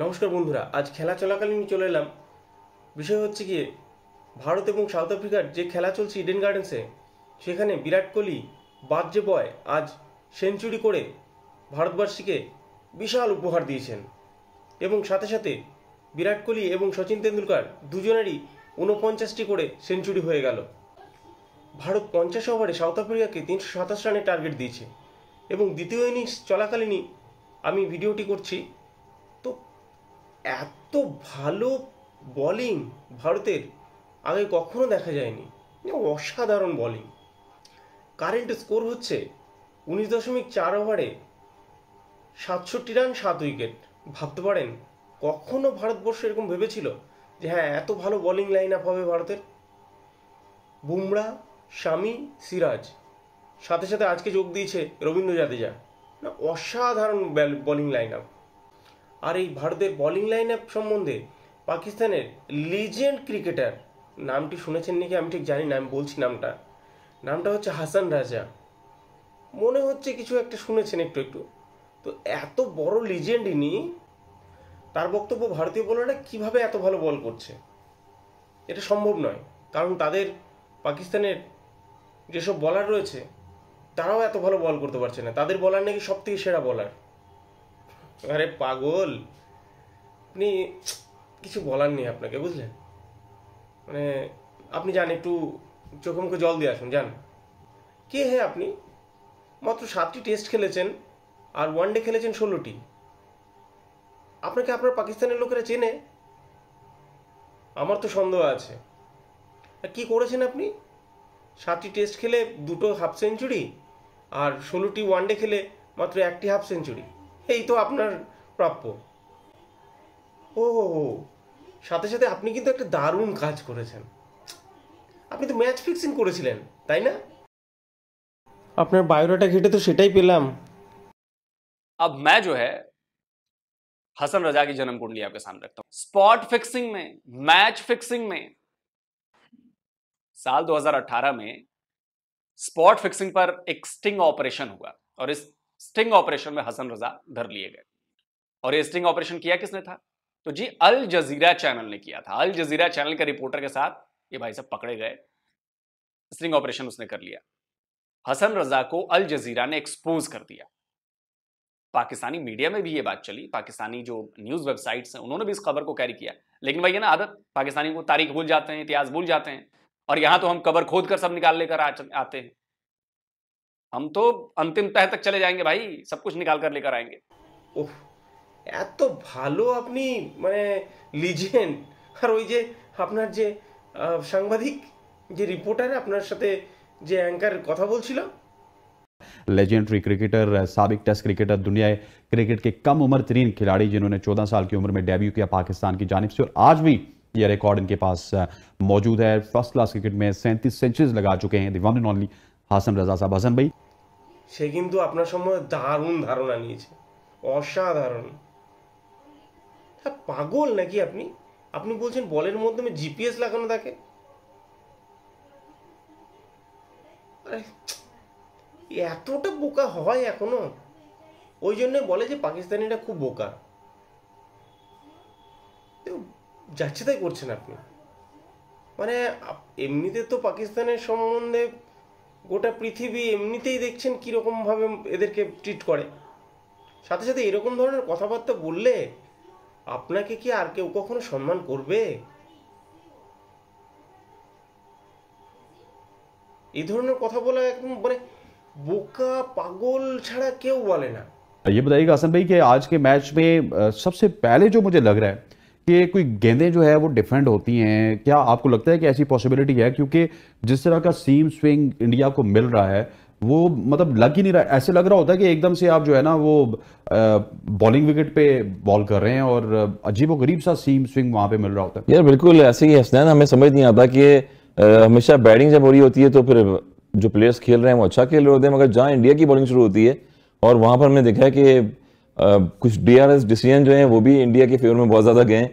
নমস্কার বন্ধুরা, আজ খেলা চলাকালীন চলে এলাম। বিষয় হচ্ছে গিয়ে ভারত এবং সাউথ আফ্রিকার যে খেলা চলছে ইডেন গার্ডেন্সে, সেখানে বিরাট কোহলি বাদ যে বয় আজ সেঞ্চুরি করে ভারতবর্ষীকে বিশাল উপহার দিয়েছেন। এবং সাথে সাথে বিরাট কোহলি এবং সচিন তেন্ডুলকার দুজনেরই 49টি করে সেঞ্চুরি হয়ে গেল। ভারত 50 ওভারে সাউথ আফ্রিকাকে 327 রানের টার্গেট দিয়েছে এবং দ্বিতীয় ইনিংস চলাকালীনই আমি ভিডিওটি করছি। তো এত ভালো বোলিং ভারতের আগে কখনো দেখা যায়নি, অসাধারণ বোলিং। কারেন্ট স্কোর হচ্ছে 19.4 ওভারে 67 রান 7 উইকেট। ভাবতে পারেন কখনো ভারতবর্ষ এরকম ভেবেছিল যে হ্যাঁ এত ভালো বোলিং লাইন আপ হবে ভারতের? বুমরা, শামি, সিরাজ, সাথে সাথে আজকে যোগ দিয়েছে রবীন্দ্র জাদেজা। না, অসাধারণ বোলিং লাইন আপ। আর এই ভারতের বোলিং লাইন আপ সম্বন্ধে পাকিস্তানের লিজেন্ড ক্রিকেটার, নামটি শুনেছেন নাকি আমি ঠিক জানি না, আমি বলছি নামটা হচ্ছে হাসান রাজা। মনে হচ্ছে কিছু একটা শুনেছেন একটু একটু। তো এত বড় লিজেন্ড ইনি, তার বক্তব্য ভারতীয় বোলাররা কিভাবে এত ভালো বল করছে এটা সম্ভব নয়, কারণ তাদের পাকিস্তানের যেসব বলার রয়েছে তারাও এত ভালো বল করতে পারছে না। তাদের বলার নাকি সব থেকে সেরা বলার। আরে পাগল, আপনি কিছু বলার নেই আপনাকে, বুঝলেন? মানে আপনি যান, একটু চোখে মুখে জল দিয়ে আসুন, যান। কে হে আপনি? মাত্র 7টি টেস্ট খেলেছেন আর ওয়ানডে খেলেছেন 16টি। আপনাকে আপনার পাকিস্তানের লোকেরা চেনে? আমার তো সন্দেহ আছে। আর কি করেছেন আপনি? 7টি টেস্ট খেলে 2টো হাফ সেঞ্চুরি আর 16টি ওয়ানডে খেলে মাত্র 1টি হাফ সেঞ্চুরি। এই তো আপনার প্রাপ্য। ও, সাথে সাথে আপনি কিন্তু একটা দারুণ কাজ করেছেন। আপনি তো ম্যাচ ফিক্সিং করেছিলেন, তাই না? আপনার বায়োডাটা ঘেটে তো সেটাই পেলাম। अब मैं जो है हसन रजा की जन्म कुंडली आपके सामने रखता हूं। स्पॉट फिक्सिंग में, मैच फिक्सिंग में साल 2018 में स्पॉट फिक्सिंग पर एक स्टिंग ऑपरेशन हुआ और इस स्टिंग ऑपरेशन में हसन रजा धर लिए गए। और ये स्टिंग ऑपरेशन किया किसने था? तो जी अल जजीरा चैनल ने किया था। अल जजीरा चैनल के रिपोर्टर के साथ ये भाई साहब पकड़े गए, स्टिंग ऑपरेशन उसने कर लिया। हसन रजा को अल जजीरा ने एक्सपोज कर दिया। पाकिस्तानी मीडिया में भी ये बात चली, पाकिस्तानी जो न्यूज वेबसाइट्स हैं उन्होंने भी इस खबर को कैरी किया। लेकिन भाई ये ना आदत, पाकिस्तानी को तारीख भूल जाते हैं, इतिहास भूल जाते हैं, और यहां तो हम कबर खोद कर सब निकाल लेकर आते हैं। हम तो अंतिम तह तक चले जाएंगे भाई, सब कुछ निकाल कर लेकर आएंगे। ওহ, এত ভালো আপনি, মানে লিজেন্ড। আর ওই যে আপনার যে সাংবাদিক, যে রিপোর্টার আপনার সাথে যে অ্যাঙ্কার কথা বলছিল, लेजेंडरी क्रिकेटर, साबिक टेस्ट क्रिकेटर, दुनिया क्रिकेट के कम उम्र तरीन खिलाड़ी जिन्होंने 14 साल की उम्र में डेब्यू किया पाकिस्तान की जानिब से, और आज भी यह रिकॉर्ड इनके पास मौजूद है। फर्स्ट क्लास क्रिकेट में 37 सेंचुरीज लगा चुके हैं, the one and only Hasan Raza साहब। हसन भाई, সে কিন্তু আপনার সম্বন্ধে দারুণ ধারণা নিয়েছে, অসাধারণ। হ্যাঁ, পাগল নাকি আপনি? আপনি বলছেন বলের মাধ্যমে জিপিএস লাগানো থাকে? আরে এতটা বোকা হয় এখনো? ওই জন্য বলে যে পাকিস্তানিরা খুব বোকা। তো যাচ্ছে তাই করছেন আপনি। মানে এমনিতে তো পাকিস্তানের সম্বন্ধে গোটা পৃথিবী এমনিতেই দেখছেন কীরকম ভাবে এদেরকে ট্রিট করে। সাথে সাথে এরকম ধরনের কথাবার্তা বললে আপনাকে কি আর কেউ কখনো সম্মান করবে? এই ধরনের কথা বলা একদম মানে বোকা পাগল ছাড়া কেউ বলে না। ये बताइएगा हसन भाई कि आज के मैच में सबसे पहले जो मुझे लग रहा है कि कोई गेंदें जो है वो डिफेंड होती हैं, क्या आपको लगता है कि ऐसी पॉसिबिलिटी है? क्योंकि जिस तरह का सीम स्विंग इंडिया को मिल रहा है वो मतलब लग ही नहीं रहा। ऐसे लग रहा होता है कि एकदम से आप जो है ना वो बॉलिंग विकेट पे बॉल कर रहे हैं और अजीबो गरीब सा सीम स्विंग वहां पे मिल रहा होता है। यार बिल्कुल ऐसे ही हसनैन, हमें समझ नहीं आता कि हमेशा बैटिंग जब हो रही होती है तो फिर जो प्लेयर्स खेल रहे हैं वो अच्छा खेल रहे होते हैं, मगर जहाँ इंडिया की बॉलिंग शुरू होती है और वहाँ पर हमने देखा है कि कुछ डीआरएस डिसीजन जो हैं वो भी इंडिया के फेवर में बहुत ज़्यादा गए।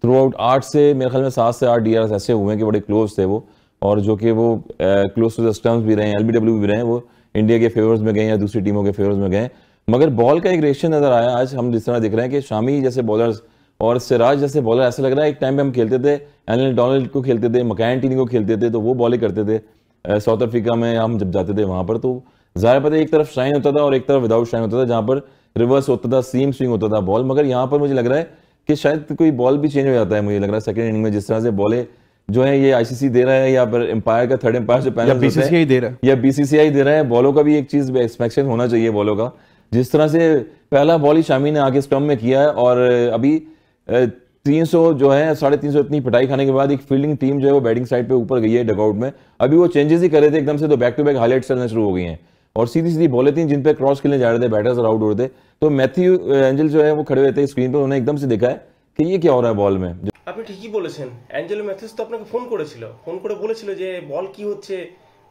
थ्रू आउट 8 से मेरे ख्याल में 7 से 8 डीआरएस ऐसे हुए हैं कि बड़े क्लोज थे वो, और जो कि वो क्लोज टू द स्टंप्स भी रहे हैं, एलबीडब्ल्यू भी रहे हैं, वो इंडिया के फेवर्स में गए या दूसरी टीमों के फेवर्स में गए। मगर बॉल का एक रेशियो नजर आया आज, हम जिस तरह देख रहे हैं कि शामी जैसे बॉलर्स और सिराज जैसे बॉलर ऐसा लग रहा है, एक टाइम पे हम खेलते थे एलन डोनाल्ड को खेलते थे, मैकएंटिनी को खेलते थे, तो वो बॉलिंग करते थे साउथ अफ्रीका में हम जब जाते थे वहां पर, तो जाहिर पता एक तरफ शाइन होता था और एक तरफ विदाउट शाइन होता था, जहां पर रिवर्स होता था, सीम स्विंग होता था बॉल। मगर यहाँ पर मुझे लग रहा है कि शायद कोई बॉल भी चेंज हो जाता है, मुझे लग रहा है सेकंड इनिंग में जिस तरह से बॉलें जो है ये आईसीसी दे रहा है या फिर एम्पायर का थर्ड एम्पायर जो पैनल बीसीसीआई दे रहा है या बीसीसीआई दे रहा है, बॉलों का भी एक चीज एक्सपेक्टेशन होना चाहिए बॉलों का। जिस तरह से पहला बॉल ही शामी ने आके स्टंप में किया है और अभी 300 जो है 350 इतनी पिटाई खाने के बाद एक फील्डिंग टीम जो है वो बैटिंग साइड पे ऊपर गई है डगआउट में। अभी वो चेंजेस ही कर रहे थे एकदम से, तो बैक टू बैक हाईलाइट्स चलना शुरू हो गई हैं और सीधी सीधी बॉलें थी जिन पे क्रॉस खेलने जा रहे थे, बैटर्स आउट हो रहे थे। तो मैथ्यू एंजल जो है वो खड़े हुए थे स्क्रीन पर, उन्होंने एकदम से देखा है कि ये क्या हो रहा है बॉल में। আপনি ঠিকই বলেছেন, অ্যাঞ্জেলো ম্যাথিউস তো আপনাকে ফোন করেছিল, ফোন করে বলেছিল যে বল কি হচ্ছে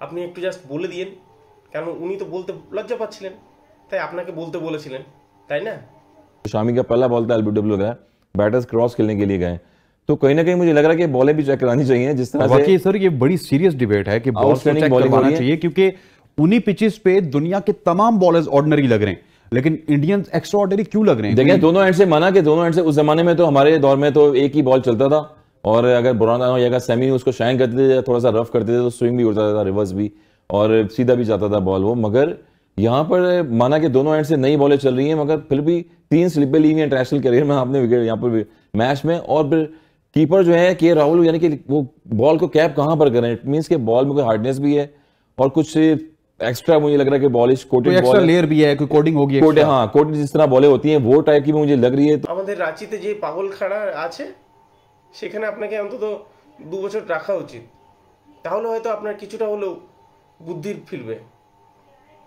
আপনি একটু জাস্ট বলে দিয়েন, কারণ উনি তো বলতে লজ্জা পাচ্ছিলেন, তাই আপনাকে বলতে বলেছিলেন, তাই না? शामी का पहला बॉल था एलबीडब्ल्यू का, बैटर्स क्रॉस खेलने के लिए गए, तो कहीं ना कहीं मुझे लग रहा है कि बॉलें भी चेक करानी चाहिए जिस तरह से। वाकई सर ये बड़ी सीरियस डिबेट है कि बॉल चेक करवाना चाहिए, क्योंकि उन्हीं पिचेस पे दुनिया के तमाम बॉलर्स ऑर्डिनरी लग रहे हैं, लेकिन इंडियंस एक्स्ट्रा ऑर्डिनरी क्यों लग रहे हैं? देखिए दोनों एंड से माना कि दोनों एंड से, उस जमाने में तो हमारे दौर में तो एक ही बॉल चलता था और अगर बुराना हो या अगर सेमी उसको शाइन करते थे, थोड़ा सा रफ करते थे तो स्विंग भी होता था, रिवर्स भी, और सीधा भी जाता था बॉल वो। मगर यहाँ पर माना कि दोनों एंड से नई बॉलें चल रही हैं, मगर फिर भी 3 स्लिपें ली हुई इंटरनेशनल करियर में आपने विकेट यहाँ पर मैच में। और फिर कीपर जो है के राहुल, यानी कि वो बॉल को कैप कहाँ पर करें, इट मीन्स के बॉल में कोई हार्डनेस भी है और कुछ एक्स्ट्रा मुझे लग रहा है कि बॉलिश कोटेड बॉल एक्स्ट्रा लेयर भी है, कोई कोडिंग होगी, कोटेड, हाँ कोटेड जिस तरह बॉलें होती हैं वो टाइप की मुझे लग रही है। আমাদের রাঁচিতে যে পাগলখানা আছে সেখানে আপনাকে অন্তত 2 বছর রাখা উচিত, তাহলে হয়তো আপনার কিছুটা হলেও বুদ্ধির ফিরবে।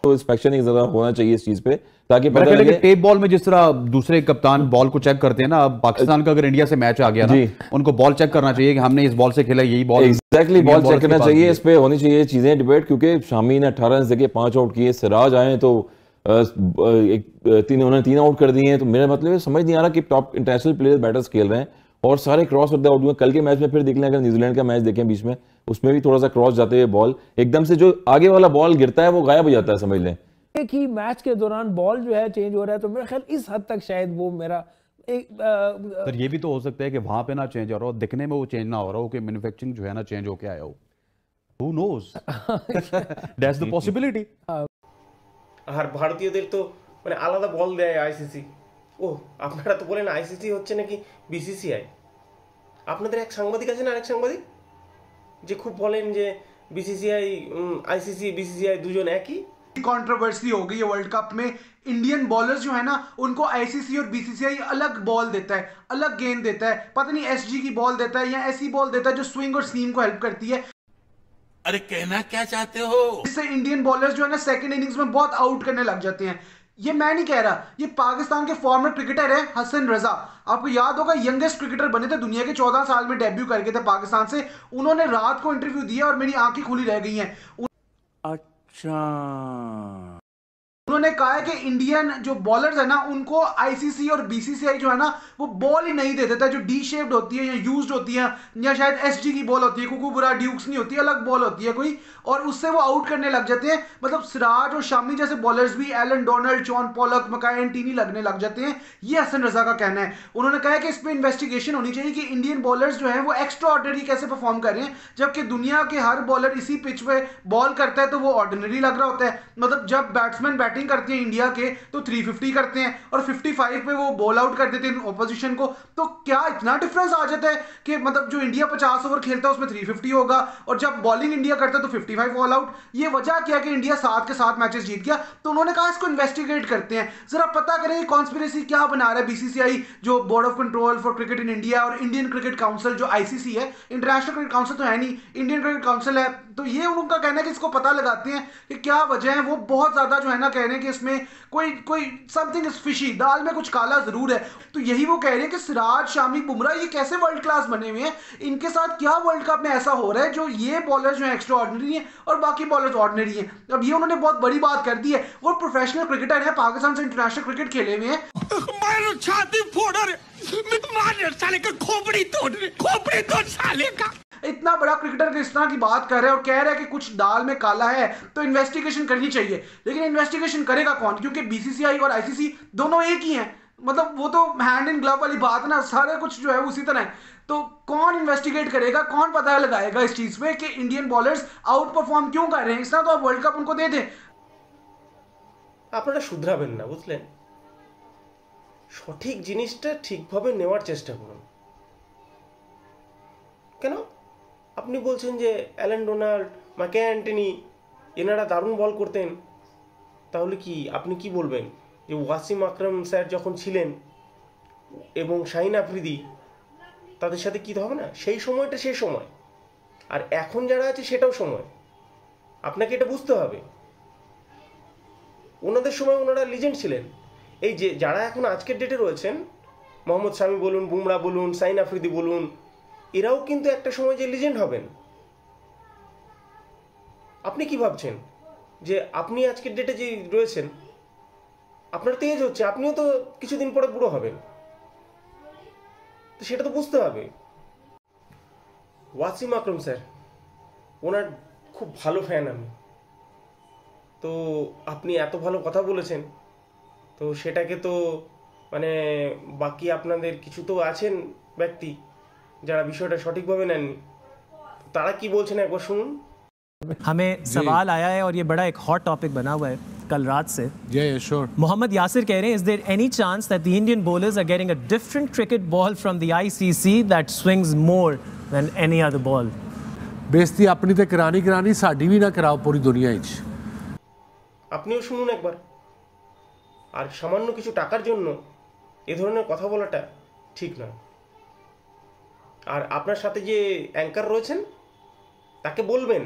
तो इंस्पेक्शन एक जरा होना चाहिए इस चीज पे, ताकि पता लगे लगे। टेप बॉल में जिस तरह दूसरे कप्तान बॉल को चेक करते हैं ना, अब पाकिस्तान का अगर इंडिया से मैच आ गया ना, उनको बॉल चेक करना चाहिए कि हमने इस बॉल से खेला, यही बॉल एग्जैक्टली बॉल चेक करना चाहिए, इस पे होनी चाहिए चीजें डिबेट। क्योंकि शामी ने 18 रन देके 5 आउट किए, सिराज आए तो उन्होंने 3 आउट कर दिए हैं। तो मेरा मतलब समझ नहीं आ रहा कि टॉप इंटरनेशनल प्लेयर बैटर्स खेल रहे हैं और सारे क्रॉस होते आउट हुए। कल के मैच में फिर देख लें, अगर न्यूजीलैंड का मैच देखें बीच में, उसमें भी थोड़ा सा क्रॉस जाते हुए बॉल एकदम से जो आगे वाला बॉल गिरता है वो गायब हो जाता है, समझ लें कि मैच के दौरान बॉल जो है चेंज हो रहा है। तो मेरा ख्याल इस हद तक शायद वो मेरा एक सर ये भी तो हो सकता है कि वहां पे ना चेंज हो रहा हो, दिखने में वो चेंज ना हो रहा हो, कि मैन्युफैक्चरिंग जो है ना चेंज होके आया हो, who knows, that's the possibility. আর ভারতীয়দের তো মানে আলাদা বল দেয় আইসিসি। ও আপনারা তো বলেন আইসিসি হচ্ছে নাকি বিসিসিআই। আপনাদের এক সাংবাদিক আছেন, আরেক সাংবাদিক যে খুব বলেন যে বিসিসিআই আইসিসি বিসিসিআই দুজন একই। कंट्रोवर्सी हो गई है वर्ल्ड कप में, इंडियन बॉलर्स जो है ना उनको आईसीसी और बीसीसीआई अलग बॉल देता है, अलग गेंद देता है, पता नहीं एसजी की बॉल देता है या ऐसी बॉल देता है जो स्विंग और सीम को हेल्प करती है। अरे कहना क्या चाहते हो? इससे इंडियन बॉलर्स जो है ना सेकंड इनिंग्स में बहुत आउट करने लग जाते हैं। ये मैं नहीं कह रहा, ये पाकिस्तान के फॉर्मर क्रिकेटर है हसन रजा, आपको याद होगा यंगेस्ट क्रिकेटर बने थे दुनिया के, 14 साल में डेब्यू करके थे पाकिस्तान से। उन्होंने रात को इंटरव्यू दिया और मेरी आंखें खुली रह गई हैं। उन्होंने कहा है कि इंडियन जो बॉलर्स है ना उनको आईसीसी और बीसीसीआई जो है ना वो बॉल ही नहीं दे देता, जो डी शेप्ड होती है या यूज्ड होती है या शायद एसजी की बॉल होती है, कुकुबरा ड्यूक्स नहीं होती, अलग बॉल होती है कोई, और उससे वो आउट करने लग जाते हैं। मतलब सिराज और शामी जैसे बॉलर्स भी, एलन डोनाल्ड, जॉन पॉलक, मैकएंटिनी लगने लग जाते हैं। ये हसन रजा का कहना है। उन्होंने कहा कि इस पर इन्वेस्टिगेशन होनी चाहिए कि इंडियन बॉलर्स जो है वो एक्स्ट्रा ऑर्डिनरी कैसे परफॉर्म कर रहे हैं, जबकि दुनिया के हर बॉलर इसी पिच पे बॉल करता है तो वो ऑर्डिनरी लग रहा होता है। मतलब जब बैट्समैन बैटिंग करते हैं इंडिया के तो 350 करते हैं और 55 पे वो बॉल आउट कर देते हैं ऑपोजिशन को। तो क्या इतना डिफरेंस आ जाता है कि मतलब जो इंडिया 50 ओवर खेलता है उसमें 350 होगा और जब बॉलिंग इंडिया करता है तो 55 ऑल आउट। ये वजह क्या कि इंडिया 7 के 7 मैचेस जीत गया। तो उन्होंने कहा इसको इन्वेस्टिगेट करते हैं, जरा पता करें ये कॉन्स्पिरेसी क्या बना रहा है बीसीसीआई, जो board of control for cricket in India, और इंडियन क्रिकेट काउंसिल जो आईसीसी है, इंटरनेशनल क्रिकेट काउंसिल तो है नहीं, इंडियन क्रिकेट काउंसिल है। तो ये उनका कहना है कि इसको पता लगाते हैं कि क्या वजह है। वो बहुत ज्यादा जो है ना कह रहे हैं कि इसमें कोई समथिंग इज फिशी, दाल में कुछ काला जरूर है। तो यही वो कह रहे हैं कि सिराज, शामी, बुमराह ये कैसे वर्ल्ड क्लास बने हुए हैं, इनके साथ क्या वर्ल्ड कप में ऐसा हो रहा है जो ये बॉलर जो है एक्स्ट्रा ऑर्डिनरी है और बाकी बॉलर्स ऑर्डिनरी हैं। अब ये उन्होंने बहुत बड़ी बात कर दी है। वो प्रोफेशनल क्रिकेटर है, पाकिस्तान से इंटरनेशनल क्रिकेट खेले हुए हैं। छाती फोड़ साले का खोपड़ी तोड़ साले का। इतना बड़ा क्रिकेटर इस तरह की बात कर रहा है और कह रहा है कि कुछ दाल में काला है तो इन्वेस्टिगेशन करनी चाहिए। लेकिन इन्वेस्टिगेशन करेगा कौन, क्योंकि बीसीसीआई और आईसीसी दोनों एक ही हैं। मतलब वो तो हैंड इन ग्लव वाली बात ना, सारे कुछ जो है उसी तरह है। तो कौन इन्वेस्टिगेट करेगा, कौन पता लगाएगा इस चीज पे कि इंडियन बॉलर्स आउट परफॉर्म क्यों कर रहे हैं? इस तरह तो आप वर्ल्ड कप उनको दे दें। আপনারা শুধরাবেন না, বুঝলেন? সঠিক জিনিসটা ঠিকভাবে নেওয়ার চেষ্টা করুন। কেন আপনি বলছেন যে অ্যালেন ডোনাল্ড, ম্যাকে অ্যান্টনি এনারা দারুণ বল করতেন, তাহলে কি আপনি কি বলবেন যে ওয়াসিম আকরাম স্যার যখন ছিলেন এবং শাহিন আফ্রিদি তাদের সাথে কি হবে না? সেই সময়টা সেই সময়, আর এখন যারা আছে সেটাও সময়। আপনাকে এটা বুঝতে হবে। ওনাদের সময় ওনারা লিজেন্ড ছিলেন। এই যে যারা এখন আজকের ডেটে রয়েছেন, মোহাম্মদ শামি বলুন, বুমরা বলুন, শাহিন আফ্রিদি বলুন, এরাও কিন্তু একটা সময় যে লিজেন্ড হবেন। আপনি কি ভাবছেন যে আপনি আজকের ডেটে যে রয়েছেন, আপনার তো এজ হচ্ছে, আপনিও তো কিছুদিন পরে বুড়ো হবেন, তো সেটা তো বুঝতে হবে। ওয়াসিম আকরাম স্যার, ওনার খুব ভালো ফ্যান আমি। তো আপনি এত ভালো কথা বলেছেন, তো সেটাকে তো মানে বাকি আপনাদের কিছু তো আছেন ব্যক্তি যারা বিষয়টা সঠিকভাবে নেননি, তারা কি বলছেন একবার শুনুন। हमें सवाल आया है और ये बड़ा एक हॉट टॉपिक बना हुआ है कल रात से। sure. मोहम्मद यासिर कह रहे हैं, is there any chance that the Indian bowlers are getting a different cricket ball from the ICC that swings more than any other ball? बेइज्जती अपनी ते करानी साडी भी ना कराओ पूरी दुनिया विच। আপনিও শুনুন একবার। আর সামান্য কিছু টাকার জন্য এ ধরনের কথা বলাটা ঠিক নয়। আর আপনার সাথে যে অ্যাঙ্কার রয়েছেন তাকে বলবেন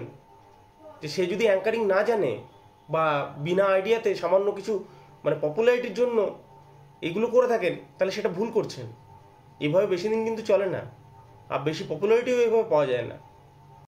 যে সে যদি অ্যাঙ্কারিং না জানে বা বিনা আইডিয়াতে সামান্য কিছু মানে পপুলারিটির জন্য এগুলো করে থাকেন, তাহলে সেটা ভুল করছেন। এভাবে বেশি দিন কিন্তু চলে না, আর বেশি পপুলারিটিও এভাবে পাওয়া যায় না।